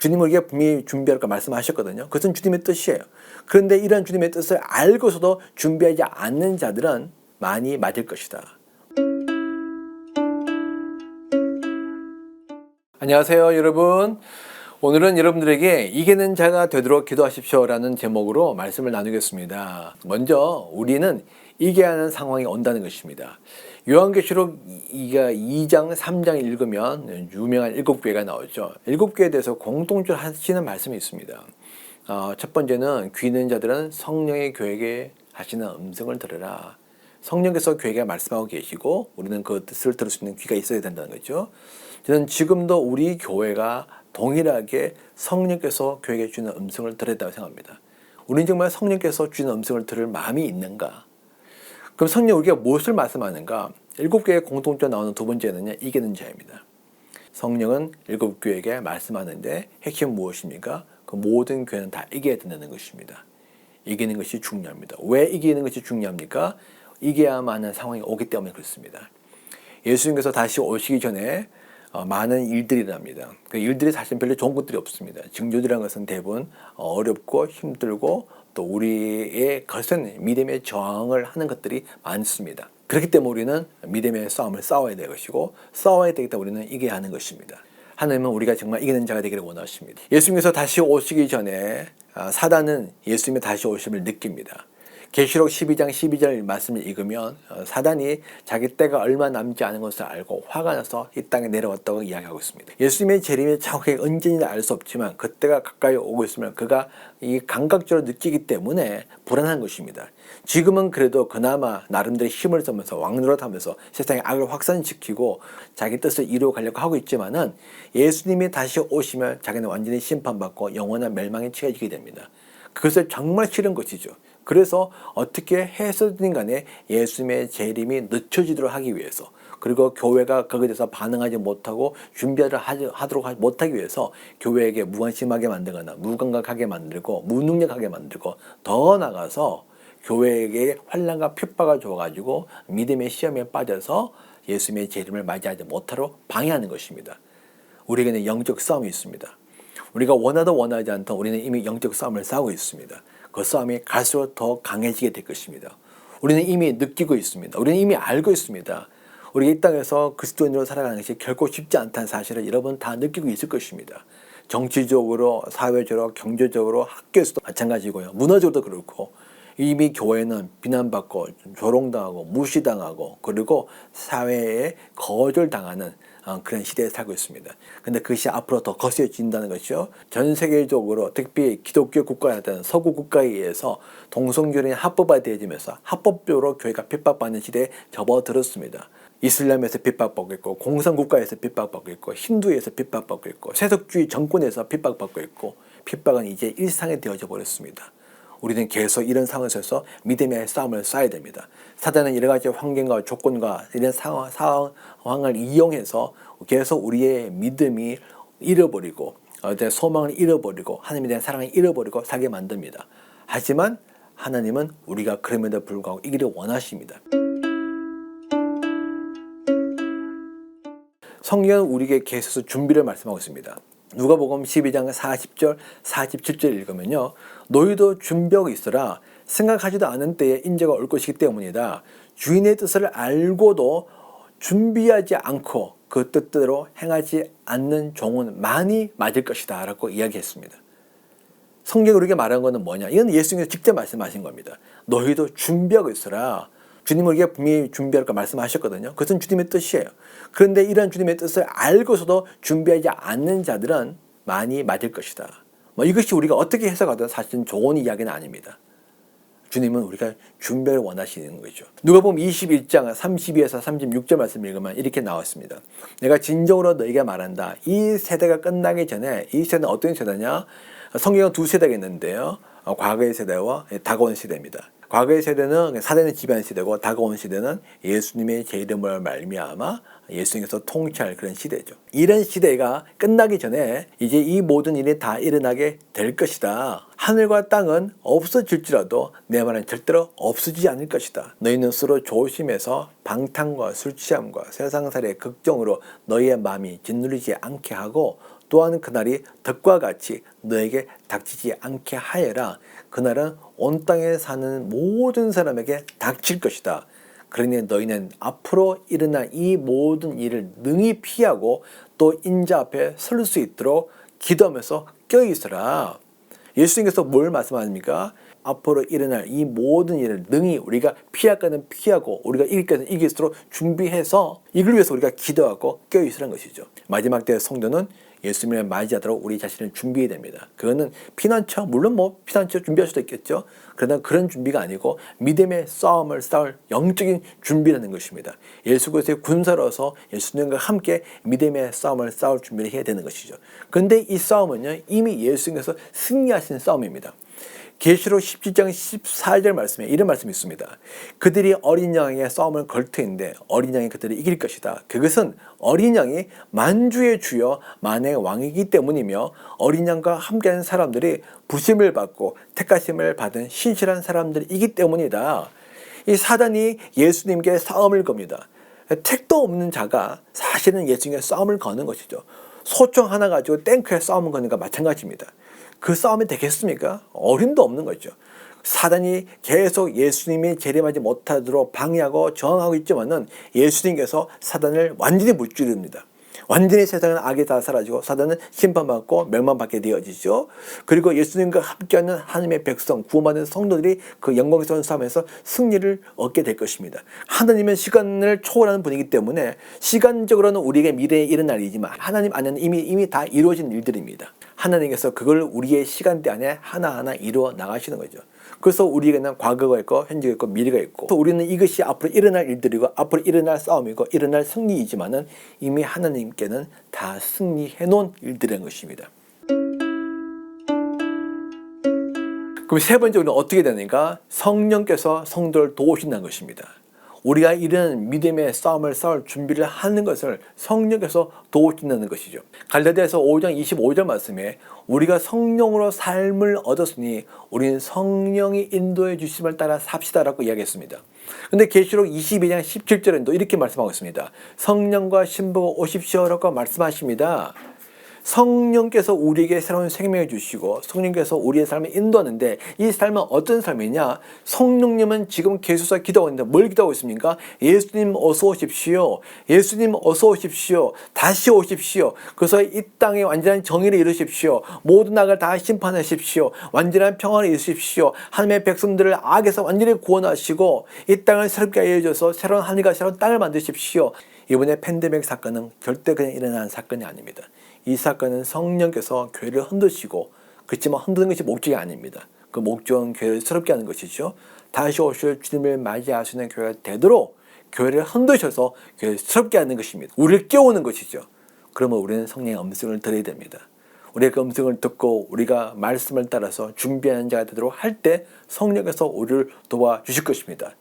주님은 우리가 분명히 준비할 거 말씀하셨거든요. 그것은 주님의 뜻이에요. 그런데 이런 주님의 뜻을 알고서도 준비하지 않는 자들은 많이 맞을 것이다. 안녕하세요, 여러분. 오늘은 여러분들에게 이기는 자가 되도록 기도하십시오라는 제목으로 말씀을 나누겠습니다. 먼저 우리는 이겨야 하는 상황이 온다는 것입니다. 요한계시록 2장, 3장 읽으면 유명한 7교회가 나오죠. 7교회에 대해서 공통적으로 하시는 말씀이 있습니다. 첫 번째는 귀 있는 자들은 성령의 교회에게 하시는 음성을 들으라. 성령께서 교회가 말씀하고 계시고 우리는 그 뜻을 들을 수 있는 귀가 있어야 된다는 거죠. 저는 지금도 우리 교회가 동일하게 성령께서 교회에게 주는 음성을 들어야 된다고 생각합니다. 우리는 정말 성령께서 주는 음성을 들을 마음이 있는가? 그럼 성령 우리가 무엇을 말씀하는가? 7교회의 공통점 나오는 두 번째는요, 이기는 자입니다. 성령은 7교회에게 말씀하는데 핵심은 무엇입니까? 그 모든 교회는 다 이겨야 된다는 것입니다. 이기는 것이 중요합니다. 왜 이기는 것이 중요합니까? 이겨야만 하는 상황이 오기 때문에 그렇습니다. 예수님께서 다시 오시기 전에 많은 일들이 일어납니다. 그 일들이 사실 별로 좋은 것들이 없습니다. 증조들이라는 것은 대부분 어렵고 힘들고 또 우리의 거센 믿음의 저항을 하는 것들이 많습니다. 그렇기 때문에 우리는 믿음의 싸움을 싸워야 될 것이고 싸워야 되기 때문에 우리는 이겨야 하는 것입니다. 하나님은 우리가 정말 이기는 자가 되기를 원하십니다. 예수님께서 다시 오시기 전에 사단은 예수님의 다시 오심을 느낍니다. 계시록 12장 12절 말씀을 읽으면 사단이 자기 때가 얼마 남지 않은 것을 알고 화가 나서 이 땅에 내려왔다고 이야기하고 있습니다. 예수님의 재림이 정확하게 언제인지 알 수 없지만 그때가 가까이 오고 있으면 그가 이 감각적으로 느끼기 때문에 불안한 것입니다. 지금은 그래도 그나마 나름대로 힘을 쓰면서 왕노릇하면서 세상의 악을 확산시키고 자기 뜻을 이루어가려고 하고 있지만은 예수님이 다시 오시면 자기는 완전히 심판받고 영원한 멸망에 처해지게 됩니다. 그것을 정말 싫은 것이죠. 그래서 어떻게 해서든 간에 예수님의 재림이 늦춰지도록 하기 위해서 그리고 교회가 거기에 대해서 반응하지 못하고 준비를 하도록 못하기 위해서 교회에게 무관심하게 만들거나 무감각하게 만들고 무능력하게 만들고 더 나아가서 교회에게 환난과 핍박을 줘가지고 믿음의 시험에 빠져서 예수님의 재림을 맞이하지 못하도록 방해하는 것입니다. 우리에게는 영적 싸움이 있습니다. 우리가 원하도 원하지 않던 우리는 이미 영적 싸움을 싸우고 있습니다. 그 싸움이 갈수록 더 강해지게 될 것입니다. 우리는 이미 느끼고 있습니다. 우리는 이미 알고 있습니다. 우리가 이 땅에서 그리스도인으로 살아가는 것이 결코 쉽지 않다는 사실을 여러분 다 느끼고 있을 것입니다. 정치적으로, 사회적으로, 경제적으로, 학교에서도 마찬가지고요. 문화적으로도 그렇고 이미 교회는 비난받고 조롱당하고 무시당하고 그리고 사회에 거절당하는 그런 시대에 살고 있습니다. 근데 그것이 앞으로 더 거세진다는 것이죠. 전 세계적으로 특히 기독교 국가였던 서구 국가에 의해서 동성결혼이 합법화되어지면서 합법적으로 교회가 핍박받는 시대에 접어들었습니다. 이슬람에서 핍박받고 있고 공산국가에서 핍박받고 있고 힌두에서 핍박받고 있고 세속주의 정권에서 핍박받고 있고 핍박은 이제 일상이 되어져 버렸습니다. 우리는 계속 이런 상황에서 믿음의 싸움을 쌓아야 됩니다. 사단은 여러 가지 환경과 조건과 이런 상황을 이용해서 계속 우리의 믿음이 잃어버리고 소망을 잃어버리고 하나님에 대한 사랑을 잃어버리고 살게 만듭니다. 하지만 하나님은 우리가 그럼에도 불구하고 이기를 원하십니다. 성경은 우리에게 계속 준비를 말씀하고 있습니다. 누가복음 12장 40절, 47절 읽으면요. 너희도 준비하고 있으라. 생각하지도 않은 때에 인자가 올 것이기 때문이다. 주인의 뜻을 알고도 준비하지 않고 그 뜻대로 행하지 않는 종은 많이 맞을 것이다 라고 이야기했습니다. 성경이 우리에게 말한 것은 뭐냐? 이건 예수님께서 직접 말씀하신 겁니다. 너희도 준비하고 있으라. 주님은 우리가 분명히 준비할 거 말씀하셨거든요. 그것은 주님의 뜻이에요. 그런데 이런 주님의 뜻을 알고서도 준비하지 않는 자들은 많이 맞을 것이다. 이것이 우리가 어떻게 해석하든 사실은 좋은 이야기는 아닙니다. 주님은 우리가 준비를 원하시는 거죠. 누가복음 21장 32에서 36절 말씀 읽으면 이렇게 나왔습니다. 내가 진정으로 너희에게 말한다. 이 세대가 끝나기 전에 이 세대는 어떤 세대냐? 성경은 두 세대가 있는데요. 과거의 세대와 다가오는 세대입니다. 과거의 세대는 사단의 지배하는 시대고 다가오는 시대는 예수님의 제 이름을 말미암아 예수님께서 통치할 그런 시대죠. 이런 시대가 끝나기 전에 이제 이 모든 일이 다 일어나게 될 것이다. 하늘과 땅은 없어질지라도 내 말은 절대로 없어지지 않을 것이다. 너희는 서로 조심해서 방탕과 술 취함과 세상살이의 걱정으로 너희의 마음이 짓누르지 않게 하고 또한 그날이 덕과 같이 너에게 닥치지 않게 하여라. 그날은 온 땅에 사는 모든 사람에게 닥칠 것이다. 그러니 너희는 앞으로 일어날 이 모든 일을 능히 피하고 또 인자 앞에 설 수 있도록 기도하면서 껴있으라. 예수님께서 뭘 말씀하십니까? 앞으로 일어날 이 모든 일을 능히 우리가 피할 거는 피하고 우리가 이길 거는 이길 수 있도록 준비해서 이걸 위해서 우리가 기도하고 껴있으라는 것이죠. 마지막 때 성도는 예수님을 맞이하도록 우리 자신을 준비해야 됩니다. 그거는 피난처, 물론 피난처 준비할 수도 있겠죠. 그러나 그런 준비가 아니고 믿음의 싸움을 싸울 영적인 준비라는 것입니다. 예수 그리스도의 군사로서 예수님과 함께 믿음의 싸움을 싸울 준비를 해야 되는 것이죠. 그런데 이 싸움은요, 이미 예수님께서 승리하신 싸움입니다. 계시록 17장 14절 말씀에 이런 말씀이 있습니다. 그들이 어린 양에게 싸움을 걸 터인데 어린 양이 그들을 이길 것이다. 그것은 어린 양이 만주의 주여 만의 왕이기 때문이며 어린 양과 함께하는 사람들이 부심을 받고 택하심을 받은 신실한 사람들이기 때문이다. 이 사단이 예수님께 싸움을 겁니다. 택도 없는 자가 사실은 예수님께 싸움을 거는 것이죠. 소총 하나 가지고 탱크에 싸움을 거는 것과 마찬가지입니다. 그 싸움이 되겠습니까? 어림도 없는 거죠. 사단이 계속 예수님이 재림하지 못하도록 방해하고 저항하고 있지만은 예수님께서 사단을 완전히 무찌릅니다. 완전히 세상은 악이 다 사라지고 사단은 심판받고 멸망받게 되어지죠. 그리고 예수님과 함께하는 하나님의 백성, 구원받은 성도들이 그 영광스러운 삶에서 승리를 얻게 될 것입니다. 하나님은 시간을 초월하는 분이기 때문에 시간적으로는 우리에게 미래에 일어날 일이지만 하나님 안에는 이미 다 이루어진 일들입니다. 하나님께서 그걸 우리의 시간대 안에 하나하나 이루어 나가시는 거죠. 그래서 우리에게는 과거가 있고 현재가 있고 미래가 있고 또 우리는 이것이 앞으로 일어날 일들이고 앞으로 일어날 싸움이고 일어날 승리이지만은 이미 하나님께는 다 승리해 놓은 일들인 것입니다. 그럼 세 번째로는 어떻게 되는가? 성령께서 성도를 도우신다는 것입니다. 우리가 이런 믿음의 싸움을 싸울 준비를 하는 것을 성령께서 도우신다는 것이죠. 갈라디아서 5장 25절 말씀에 우리가 성령으로 삶을 얻었으니 우리는 성령이 인도해 주심을 따라 삽시다라고 이야기했습니다. 근데 계시록 22장 17절에도 이렇게 말씀하고 있습니다. 성령과 신부가 오십시오라고 말씀하십니다. 성령께서 우리에게 새로운 생명을 주시고 성령께서 우리의 삶을 인도하는데 이 삶은 어떤 삶이냐? 성령님은 지금 계속해서 기도하고 있는데 뭘 기도하고 있습니까? 예수님 어서 오십시오. 예수님 어서 오십시오. 다시 오십시오. 그래서 이 땅에 완전한 정의를 이루십시오. 모든 악을 다 심판하십시오. 완전한 평안을 이루십시오. 하나님의 백성들을 악에서 완전히 구원하시고 이 땅을 새롭게 알려줘서 새로운 하늘과 새로운 땅을 만드십시오. 이번에 팬데믹 사건은 절대 그냥 일어난 사건이 아닙니다. 이 사건은 성령께서 교회를 흔드시고 그렇지만 흔드는 것이 목적이 아닙니다. 그 목적은 교회를 새롭게 하는 것이죠. 다시 오실 주님을 맞이할 수 있는 교회가 되도록 교회를 흔드셔서 교회를 새롭게 하는 것입니다. 우리를 깨우는 것이죠. 그러면 우리는 성령의 음성을 들어야 됩니다. 우리의 그 음성을 듣고 우리가 말씀을 따라서 준비하는 자가 되도록 할 때 성령께서 우리를 도와주실 것입니다.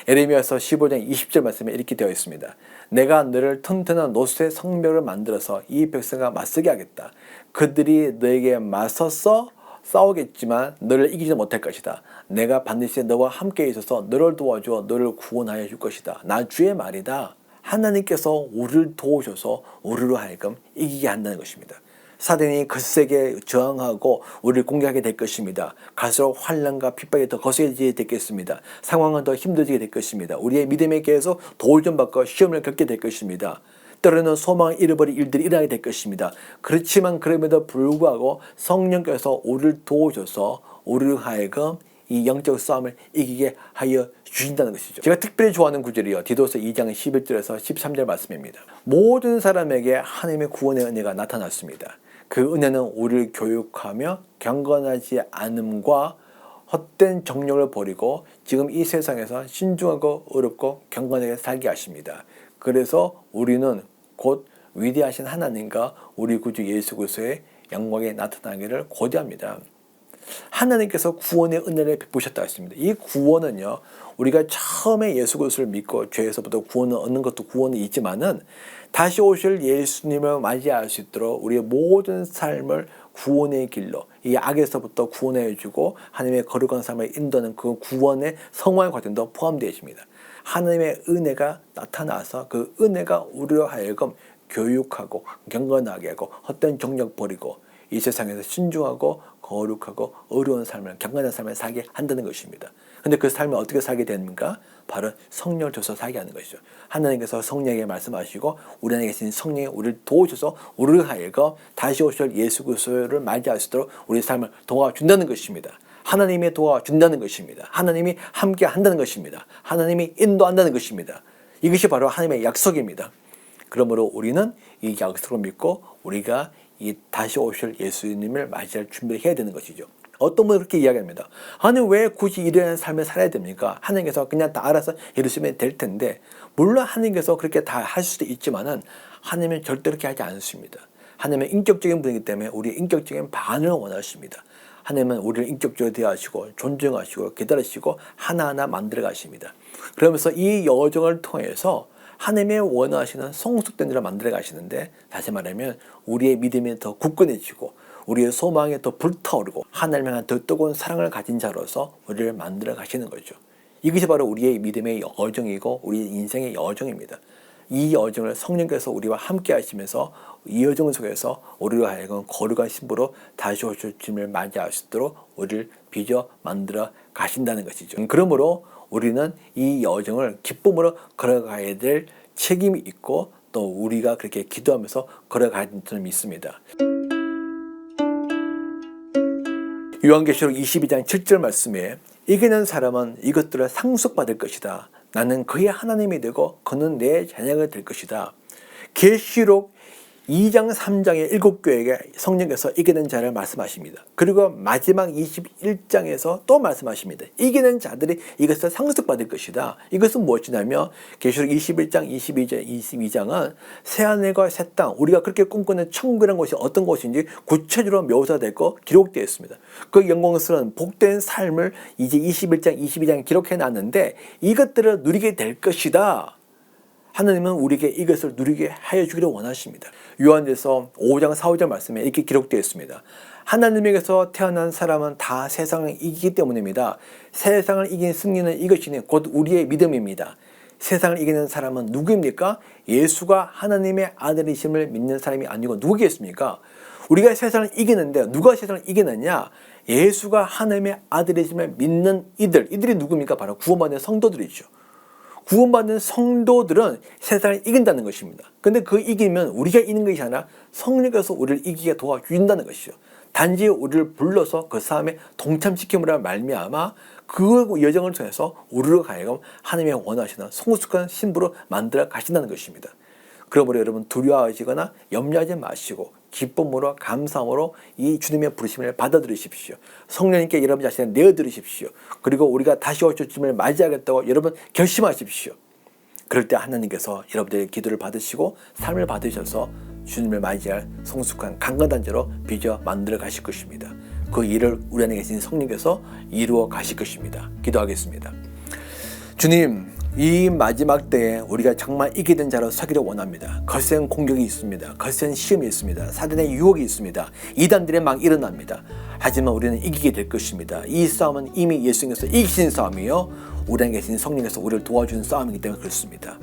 에레미야서 15장 20절 말씀에 이렇게 되어 있습니다. 내가 너를 튼튼한 노수의 성벽을 만들어서 이 백성과 맞서게 하겠다. 그들이 너에게 맞서서 싸우겠지만 너를 이기지 못할 것이다. 내가 반드시 너와 함께 있어서 너를 도와주어 너를 구원하여 줄 것이다. 나 주의 말이다. 하나님께서 우리를 도우셔서 우리로 하여금 이기게 한다는 것입니다. 사단이 거세게 저항하고 우리를 공격하게 될 것입니다. 갈수록 환난과 핍박이 더 거세지게 되겠습니다. 상황은 더 힘들어지게 될 것입니다. 우리의 믿음에 계속 도울 좀 받고 시험을 겪게 될 것입니다. 때로는 소망을 잃어버릴 일들이 일어나게 될 것입니다. 그렇지만 그럼에도 불구하고 성령께서 우리를 도우셔서 우리를 하여금 이 영적 싸움을 이기게 하여 주신다는 것이죠. 제가 특별히 좋아하는 구절이요. 디도서 2장 11절에서 13절 말씀입니다. 모든 사람에게 하나님의 구원의 은혜가 나타났습니다. 그 은혜는 우리를 교육하며 경건하지 않음과 헛된 정욕을 버리고 지금 이 세상에서 신중하고 어렵고 경건하게 살게 하십니다. 그래서 우리는 곧 위대하신 하나님과 우리 구주 예수 그리스도의 영광에 나타나기를 고대합니다. 하나님께서 구원의 은혜를 베푸셨다 했습니다. 이 구원은요, 우리가 처음에 예수 그리스도를 믿고 죄에서부터 구원을 얻는 것도 구원이 있지만은 다시 오실 예수님을 맞이할 수 있도록 우리의 모든 삶을 구원의 길로 이 악에서부터 구원해 주고 하나님의 거룩한 삶을 인도하는 그 구원의 성화의 과정도 포함되어 있습니다. 하나님의 은혜가 나타나서 그 은혜가 우리로 하여금 교육하고 경건하게 하고 헛된 정력 버리고 이 세상에서 신중하고 거룩하고 어려운 삶을 경건한 삶을 살게 한다는 것입니다. 근데 그 삶을 어떻게 살게 됩니까? 바로 성령을 줘서 살게 하는 것이죠. 하나님께서 성령에게 말씀하시고 우리 안에 계신 성령이 우리를 도우셔서 우리를 하여금 다시 오실 예수 그리스도를 맞이할 수 있도록 우리 삶을 도와준다는 것입니다. 하나님이 도와준다는 것입니다. 하나님이 함께 한다는 것입니다. 하나님이 인도한다는 것입니다. 이것이 바로 하나님의 약속입니다. 그러므로 우리는 이 약속을 믿고 우리가 이 다시 오실 예수님을 맞이할 준비를 해야 되는 것이죠. 어떤 분은 그렇게 이야기합니다. 하나님 왜 굳이 이러한 삶을 살아야 됩니까? 하나님께서 그냥 다 알아서 이루시면 될 텐데, 물론 하나님께서 그렇게 다 할 수도 있지만은 하나님은 절대 그렇게 하지 않습니다. 하나님은 인격적인 분이기 때문에 우리의 인격적인 반응을 원하십니다. 하나님은 우리를 인격적으로 대하시고 존중하시고 기다리시고 하나하나 만들어 가십니다. 그러면서 이 여정을 통해서 하나님의 원하시는 성숙된 일을 만들어 가시는데, 다시 말하면 우리의 믿음이 더 굳건해지고 우리의 소망이 더 불타오르고 하나님 향한 더 뜨거운 사랑을 가진 자로서 우리를 만들어 가시는 거죠. 이것이 바로 우리의 믿음의 여정이고 우리 인생의 여정입니다. 이 여정을 성령께서 우리와 함께 하시면서 이 여정 속에서 우리로 하여금 거룩한 신부로 다시 오실 주님을 맞이할 수 있도록 우리를 빚어 만들어 가신다는 것이죠. 그러므로 우리는 이 여정을 기쁨으로 걸어가야 될 책임이 있고 또 우리가 그렇게 기도하면서 걸어가야 줄 믿습니다. 요한계시록 22장 7절 말씀에 이기는 사람은 이것들을 상속받을 것이다. 나는 그의 하나님이 되고 그는 내 자녀가 될 것이다. 계시록 2장 3장의 7교회에게 성령께서 이기는 자를 말씀하십니다. 그리고 마지막 21장에서 또 말씀하십니다. 이기는 자들이 이것을 상속받을 것이다. 이것은 무엇이냐면 계시록 21장, 22장은 새하늘과 새 땅, 우리가 그렇게 꿈꾸는 천국이라는 것이 어떤 것인지 구체적으로 묘사되고 기록되어 있습니다. 그 영광스러운 복된 삶을 이제 21장, 22장에 기록해 놨는데 이것들을 누리게 될 것이다. 하나님은 우리에게 이것을 누리게 하여 주기를 원하십니다. 요한에서 5장 4, 5절 말씀에 이렇게 기록되어 있습니다. 하나님에게서 태어난 사람은 다 세상을 이기기 때문입니다. 세상을 이긴 승리는 이것이니 곧 우리의 믿음입니다. 세상을 이기는 사람은 누구입니까? 예수가 하나님의 아들이심을 믿는 사람이 아니고 누구겠습니까? 우리가 세상을 이기는데 누가 세상을 이기느냐? 예수가 하나님의 아들이심을 믿는 이들이 누구입니까? 바로 구원받는 성도들이죠. 구원받는 성도들은 세상을 이긴다는 것입니다. 그런데 그 이기면 우리가 이기는 것이 아니라 성령께서 우리를 이기게 도와준다는 것이죠. 단지 우리를 불러서 그 싸움에 동참시킴으로 말미암아 그 여정을 통해서 우리로 하여금 하나님의 원하시는 성숙한 신부로 만들어 가신다는 것입니다. 그러므로 여러분 두려워하시거나 염려하지 마시고 기쁨으로 감사함으로 이 주님의 부르심을 받아들이십시오. 성령님께 여러분 자신을 내어드리십시오. 그리고 우리가 다시 오실 주님을 맞이하겠다고 여러분 결심하십시오. 그럴 때 하나님께서 여러분들의 기도를 받으시고 삶을 받으셔서 주님을 맞이할 성숙한 강건한 자로 빚어 만들어 가실 것입니다. 그 일을 우리 안에 계신 성령께서 이루어 가실 것입니다. 기도하겠습니다. 주님, 이 마지막 때에 우리가 정말 이기는 자로 서기를 원합니다. 거센 공격이 있습니다. 거센 시험이 있습니다. 사단의 유혹이 있습니다. 이단들의 막 일어납니다. 하지만 우리는 이기게 될 것입니다. 이 싸움은 이미 예수님께서 이기신 싸움이요, 우리 안에 계신 성령께서 우리를 도와주는 싸움이기 때문에 그렇습니다.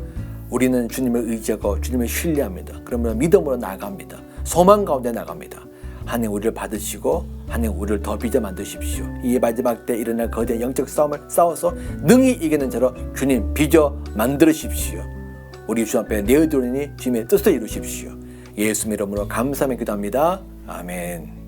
우리는 주님을 의지하고 주님을 신뢰합니다. 그러면 믿음으로 나아갑니다. 소망 가운데 나갑니다. 하나님 우리를 받으시고 하나님 우리를 더 빚어 만드십시오. 이 마지막 때 일어날 거대한 영적 싸움을 싸워서 능히 이기는 자로 주님 빚어 만들으십시오. 우리 주 앞에 내어드리니 주님의 뜻을 이루십시오. 예수 이름으로 감사하며 기도합니다. 아멘.